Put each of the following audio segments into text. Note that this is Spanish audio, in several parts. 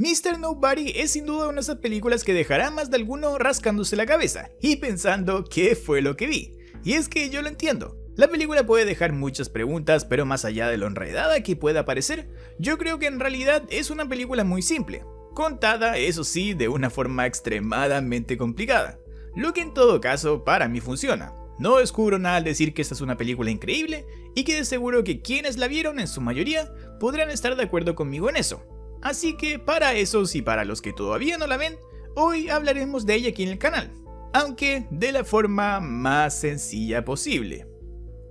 Mr. Nobody es sin duda una de esas películas que dejará a más de alguno rascándose la cabeza y pensando qué fue lo que vi. Y es que yo lo entiendo. La película puede dejar muchas preguntas, pero más allá de lo enredada que pueda parecer, yo creo que en realidad es una película muy simple, contada, eso sí, de una forma extremadamente complicada, lo que en todo caso para mí funciona. No descubro nada al decir que esta es una película increíble y que de seguro que quienes la vieron en su mayoría podrán estar de acuerdo conmigo en eso. Así que para esos y para los que todavía no la ven, hoy hablaremos de ella aquí en el canal, aunque de la forma más sencilla posible.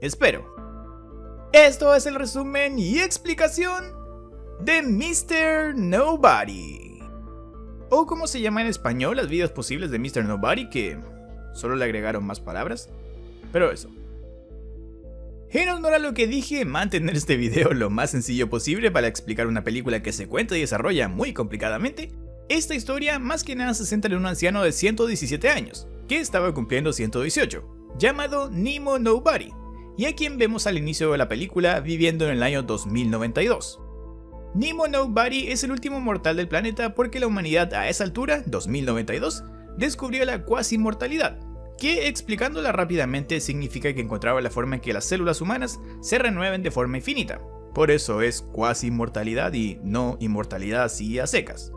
Espero. Esto es el resumen y explicación de Mr. Nobody. O como se llama en español, las vidas posibles de Mr. Nobody, que solo le agregaron más palabras. Pero eso. En honor a lo que dije, mantener este video lo más sencillo posible para explicar una película que se cuenta y desarrolla muy complicadamente. Esta historia más que nada se centra en un anciano de 117 años, que estaba cumpliendo 118, llamado Nemo Nobody, y a quien vemos al inicio de la película viviendo en el año 2092. Nemo Nobody es el último mortal del planeta porque la humanidad a esa altura, 2092, descubrió la cuasi-inmortalidad, que explicándola rápidamente significa que encontraba la forma en que las células humanas se renueven de forma infinita. Por eso es cuasi-inmortalidad y no inmortalidad así a secas.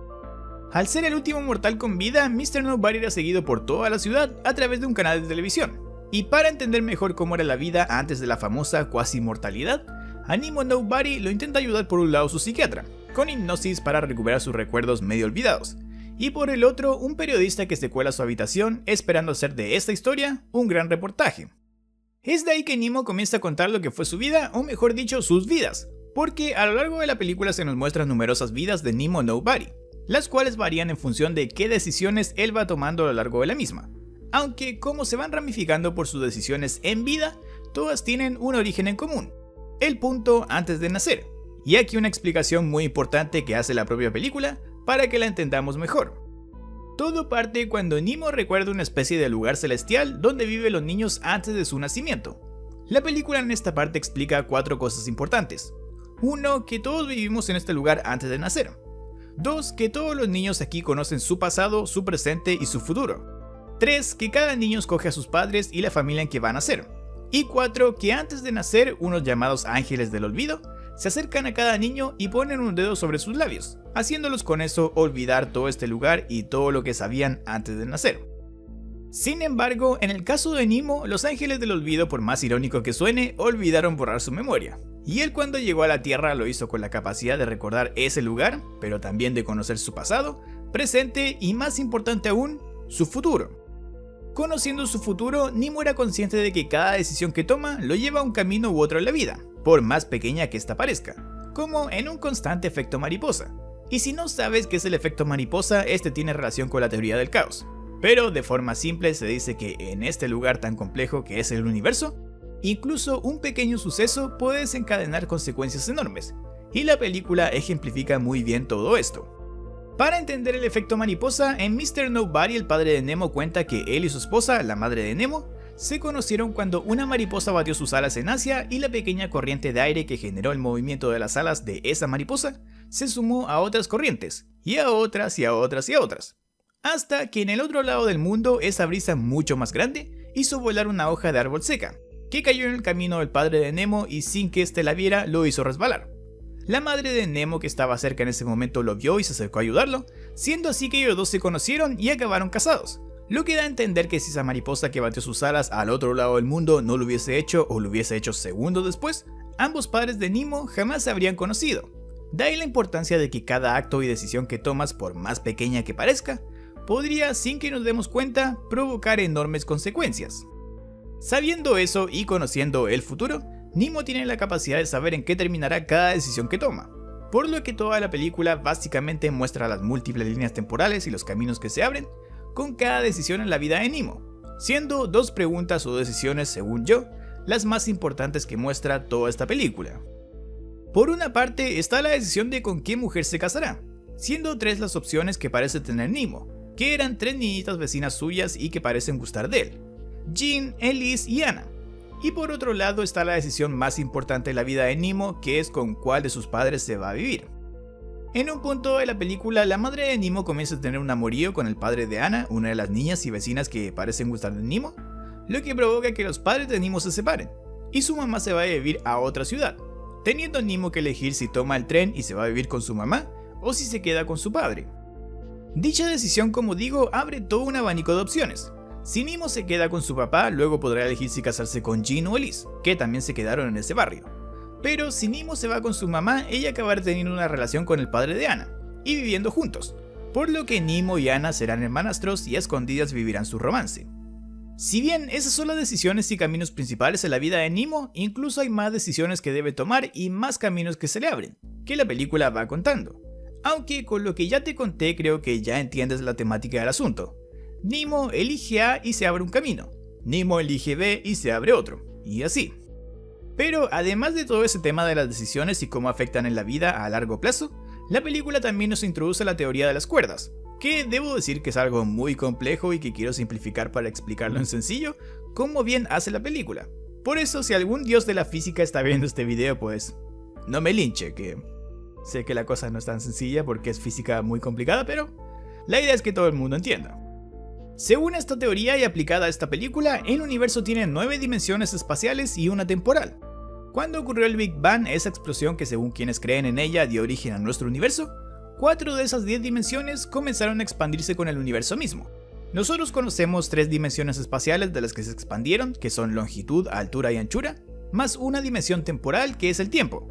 Al ser el último mortal con vida, Mr. Nobody era seguido por toda la ciudad a través de un canal de televisión. Y para entender mejor cómo era la vida antes de la famosa cuasi-inmortalidad, a Nemo Nobody lo intenta ayudar por un lado su psiquiatra, con hipnosis para recuperar sus recuerdos medio olvidados, y por el otro un periodista que se cuela a su habitación esperando hacer de esta historia un gran reportaje. Es de ahí que Nemo comienza a contar lo que fue su vida, o mejor dicho sus vidas, porque a lo largo de la película se nos muestran numerosas vidas de Nemo Nobody, las cuales varían en función de qué decisiones él va tomando a lo largo de la misma. Aunque como se van ramificando por sus decisiones en vida, todas tienen un origen en común, el punto antes de nacer. Y aquí una explicación muy importante que hace la propia película para que la entendamos mejor. Todo parte cuando Nemo recuerda una especie de lugar celestial donde viven los niños antes de su nacimiento. La película en esta parte explica 4 cosas importantes. 1. Que todos vivimos en este lugar antes de nacer. 2. Que todos los niños aquí conocen su pasado, su presente y su futuro. 3. Que cada niño escoge a sus padres y la familia en que va a nacer. Y 4. Que antes de nacer, unos llamados ángeles del olvido se acercan a cada niño y ponen un dedo sobre sus labios, haciéndolos con eso olvidar todo este lugar y todo lo que sabían antes de nacer. Sin embargo, en el caso de Nemo, los ángeles del olvido, por más irónico que suene, olvidaron borrar su memoria. Y él cuando llegó a la Tierra lo hizo con la capacidad de recordar ese lugar, pero también de conocer su pasado, presente y más importante aún, su futuro. Conociendo su futuro, Nemo era consciente de que cada decisión que toma lo lleva a un camino u otro en la vida, por más pequeña que esta parezca, como en un constante efecto mariposa. Y si no sabes qué es el efecto mariposa, este tiene relación con la teoría del caos. Pero de forma simple se dice que en este lugar tan complejo que es el universo, incluso un pequeño suceso puede desencadenar consecuencias enormes, y la película ejemplifica muy bien todo esto. Para entender el efecto mariposa, en Mr. Nobody el padre de Nemo cuenta que él y su esposa, la madre de Nemo, se conocieron cuando una mariposa batió sus alas en Asia y la pequeña corriente de aire que generó el movimiento de las alas de esa mariposa se sumó a otras corrientes, y a otras y a otras y a otras, hasta que en el otro lado del mundo esa brisa mucho más grande hizo volar una hoja de árbol seca, que cayó en el camino del padre de Nemo y sin que éste la viera lo hizo resbalar. La madre de Nemo que estaba cerca en ese momento lo vio y se acercó a ayudarlo, siendo así que ellos dos se conocieron y acabaron casados. Lo que da a entender que si esa mariposa que batió sus alas al otro lado del mundo no lo hubiese hecho o lo hubiese hecho segundos después, ambos padres de Nemo jamás se habrían conocido. De ahí la importancia de que cada acto y decisión que tomas, por más pequeña que parezca, podría, sin que nos demos cuenta, provocar enormes consecuencias. Sabiendo eso y conociendo el futuro, Nemo tiene la capacidad de saber en qué terminará cada decisión que toma, por lo que toda la película básicamente muestra las múltiples líneas temporales y los caminos que se abren con cada decisión en la vida de Nemo, siendo 2 preguntas o decisiones, según yo, las más importantes que muestra toda esta película. Por una parte está la decisión de con qué mujer se casará, siendo 3 las opciones que parece tener Nemo, que eran 3 niñitas vecinas suyas y que parecen gustar de él: Jean, Elise y Anna. Y por otro lado está la decisión más importante de la vida de Nemo, que es con cuál de sus padres se va a vivir. En un punto de la película, la madre de Nemo comienza a tener un amorío con el padre de Anna, una de las niñas y vecinas que parecen gustar de Nemo, lo que provoca que los padres de Nemo se separen, y su mamá se va a vivir a otra ciudad, teniendo Nemo que elegir si toma el tren y se va a vivir con su mamá, o si se queda con su padre. Dicha decisión, como digo, abre todo un abanico de opciones. Si Nemo se queda con su papá, luego podrá elegir si casarse con Jean o Elise, que también se quedaron en ese barrio. Pero si Nemo se va con su mamá, ella acabará teniendo una relación con el padre de Anna, y viviendo juntos, por lo que Nemo y Anna serán hermanastros y a escondidas vivirán su romance. Si bien esas son las decisiones y caminos principales en la vida de Nemo, incluso hay más decisiones que debe tomar y más caminos que se le abren, que la película va contando. Aunque con lo que ya te conté creo que ya entiendes la temática del asunto. Nemo elige A y se abre un camino, Nemo elige B y se abre otro, y así. Pero además de todo ese tema de las decisiones y cómo afectan en la vida a largo plazo, la película también nos introduce la teoría de las cuerdas, que debo decir que es algo muy complejo y que quiero simplificar para explicarlo en sencillo, como bien hace la película. Por eso si algún dios de la física está viendo este video, pues no me linche, que sé que la cosa no es tan sencilla porque es física muy complicada, pero la idea es que todo el mundo entienda. Según esta teoría y aplicada a esta película, el universo tiene 9 dimensiones espaciales y una temporal. Cuando ocurrió el Big Bang, esa explosión que según quienes creen en ella dio origen a nuestro universo, 4 de esas 10 dimensiones comenzaron a expandirse con el universo mismo. Nosotros conocemos 3 dimensiones espaciales de las que se expandieron, que son longitud, altura y anchura, más una dimensión temporal que es el tiempo,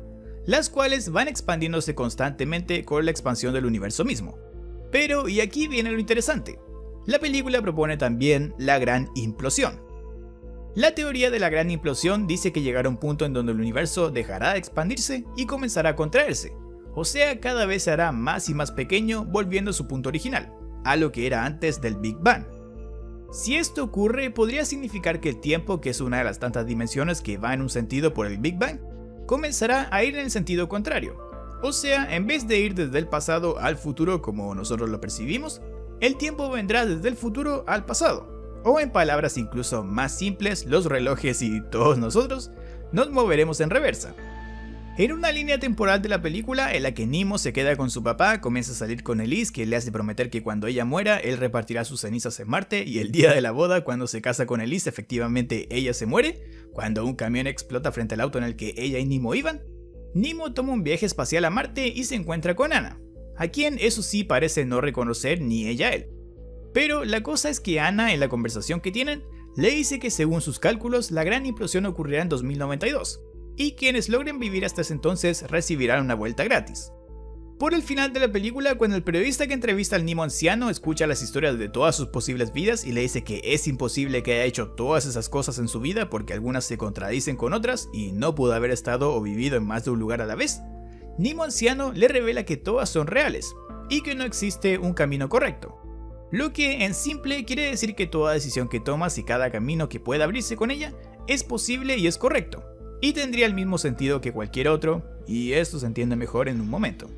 las cuales van expandiéndose constantemente con la expansión del universo mismo. Pero, y aquí viene lo interesante, la película propone también la gran implosión. La teoría de la gran implosión dice que llegará un punto en donde el universo dejará de expandirse y comenzará a contraerse, o sea, cada vez se hará más y más pequeño volviendo a su punto original, a lo que era antes del Big Bang. Si esto ocurre, podría significar que el tiempo, que es una de las tantas dimensiones que va en un sentido por el Big Bang, comenzará a ir en el sentido contrario. O sea, en vez de ir desde el pasado al futuro como nosotros lo percibimos, el tiempo vendrá desde el futuro al pasado. O en palabras incluso más simples, los relojes y todos nosotros nos moveremos en reversa. En una línea temporal de la película en la que Nemo se queda con su papá, comienza a salir con Elise, que le hace prometer que cuando ella muera, él repartirá sus cenizas en Marte, y el día de la boda, cuando se casa con Elise, efectivamente ella se muere, cuando un camión explota frente al auto en el que ella y Nemo iban. Nemo toma un viaje espacial a Marte y se encuentra con Anna, a quien eso sí parece no reconocer ni ella a él. Pero la cosa es que Anna, en la conversación que tienen, le dice que según sus cálculos la gran implosión ocurrirá en 2092, y quienes logren vivir hasta ese entonces recibirán una vuelta gratis. Por el final de la película, cuando el periodista que entrevista al Nemo anciano escucha las historias de todas sus posibles vidas y le dice que es imposible que haya hecho todas esas cosas en su vida porque algunas se contradicen con otras y no pudo haber estado o vivido en más de un lugar a la vez, Nemo anciano le revela que todas son reales y que no existe un camino correcto. Lo que en simple quiere decir que toda decisión que tomas y cada camino que pueda abrirse con ella es posible y es correcto, y tendría el mismo sentido que cualquier otro, y esto se entiende mejor en un momento.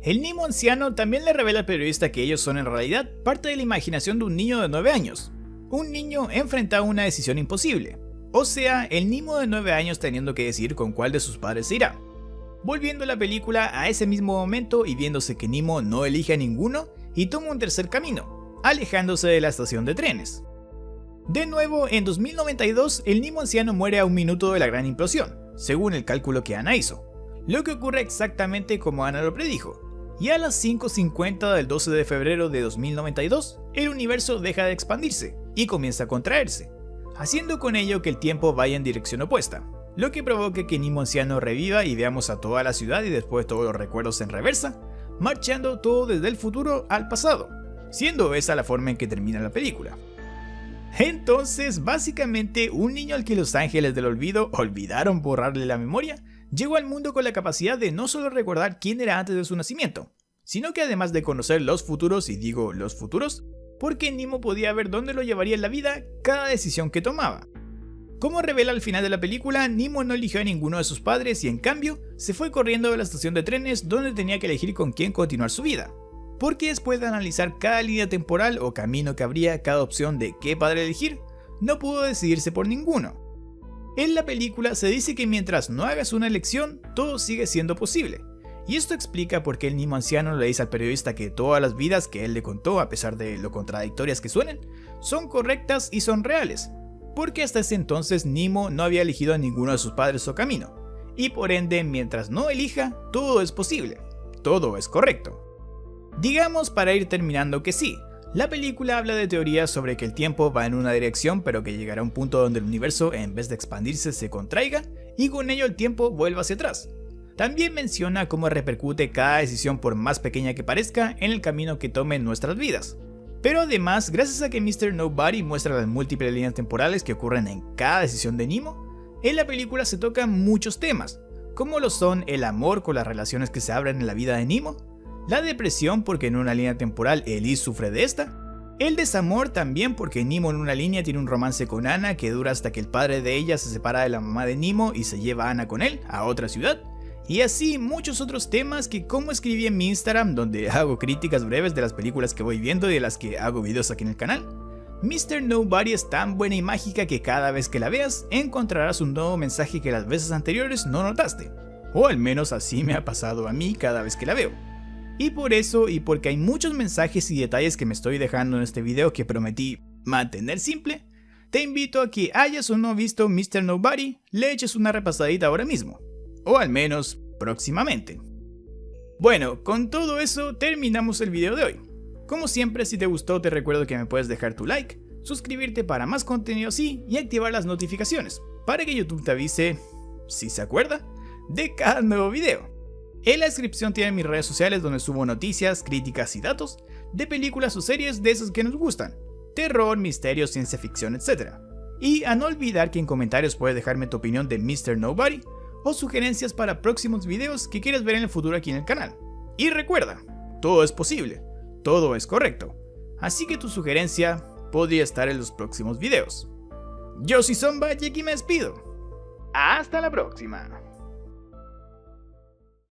El Nemo anciano también le revela al periodista que ellos son en realidad parte de la imaginación de un niño de 9 años, un niño enfrentado a una decisión imposible, o sea, el Nemo de 9 años teniendo que decidir con cuál de sus padres se irá. Volviendo la película a ese mismo momento y viéndose que Nemo no elige a ninguno y toma un tercer camino, alejándose de la estación de trenes. De nuevo, en 2092, el Nemo anciano muere a un minuto de la gran implosión, según el cálculo que Anna hizo, lo que ocurre exactamente como Anna lo predijo, y a las 5:50 del 12 de febrero de 2092, el universo deja de expandirse y comienza a contraerse, haciendo con ello que el tiempo vaya en dirección opuesta, lo que provoca que Nemo anciano reviva y veamos a toda la ciudad y después todos los recuerdos en reversa, marchando todo desde el futuro al pasado, siendo esa la forma en que termina la película. Entonces, básicamente, un niño al que los ángeles del olvido olvidaron borrarle la memoria, llegó al mundo con la capacidad de no solo recordar quién era antes de su nacimiento, sino que además de conocer los futuros, y digo los futuros, porque Nemo podía ver dónde lo llevaría en la vida cada decisión que tomaba. Como revela al final de la película, Nemo no eligió a ninguno de sus padres y en cambio, se fue corriendo de la estación de trenes donde tenía que elegir con quién continuar su vida. Porque después de analizar cada línea temporal o camino que abría cada opción de qué padre elegir, no pudo decidirse por ninguno. En la película se dice que mientras no hagas una elección, todo sigue siendo posible, Y esto explica por qué el Nemo anciano le dice al periodista que todas las vidas que él le contó, a pesar de lo contradictorias que suenen, son correctas y son reales, porque hasta ese entonces Nemo no había elegido a ninguno de sus padres o camino, y por ende mientras no elija, todo es posible, todo es correcto. Digamos para ir terminando que sí, la película habla de teorías sobre que el tiempo va en una dirección pero que llegará a un punto donde el universo en vez de expandirse se contraiga y con ello el tiempo vuelva hacia atrás. También menciona cómo repercute cada decisión por más pequeña que parezca en el camino que tomen nuestras vidas. Pero además, gracias a que Mr. Nobody muestra las múltiples líneas temporales que ocurren en cada decisión de Nemo, en la película se tocan muchos temas, como lo son el amor con las relaciones que se abren en la vida de Nemo, la depresión porque en una línea temporal Elise sufre de esta, el desamor también porque Nemo en una línea tiene un romance con Anna que dura hasta que el padre de ella se separa de la mamá de Nemo y se lleva a Anna con él a otra ciudad, y así muchos otros temas que, como escribí en mi Instagram donde hago críticas breves de las películas que voy viendo y de las que hago videos aquí en el canal, Mr. Nobody es tan buena y mágica que cada vez que la veas encontrarás un nuevo mensaje que las veces anteriores no notaste, o al menos así me ha pasado a mí cada vez que la veo. Y por eso, y porque hay muchos mensajes y detalles que me estoy dejando en este video que prometí mantener simple, te invito a que hayas o no visto Mr. Nobody, le eches una repasadita ahora mismo, o al menos próximamente. Bueno, con todo eso terminamos el video de hoy. Como siempre, si te gustó te recuerdo que me puedes dejar tu like, suscribirte para más contenido así y activar las notificaciones, para que YouTube te avise, si se acuerda, de cada nuevo video. En la descripción tienen mis redes sociales donde subo noticias, críticas y datos de películas o series de esas que nos gustan, terror, misterio, ciencia ficción, etc. Y a no olvidar que en comentarios puedes dejarme tu opinión de Mr. Nobody o sugerencias para próximos videos que quieras ver en el futuro aquí en el canal. Y recuerda, todo es posible, todo es correcto, así que tu sugerencia podría estar en los próximos videos. Yo soy Zomba y aquí me despido. Hasta la próxima.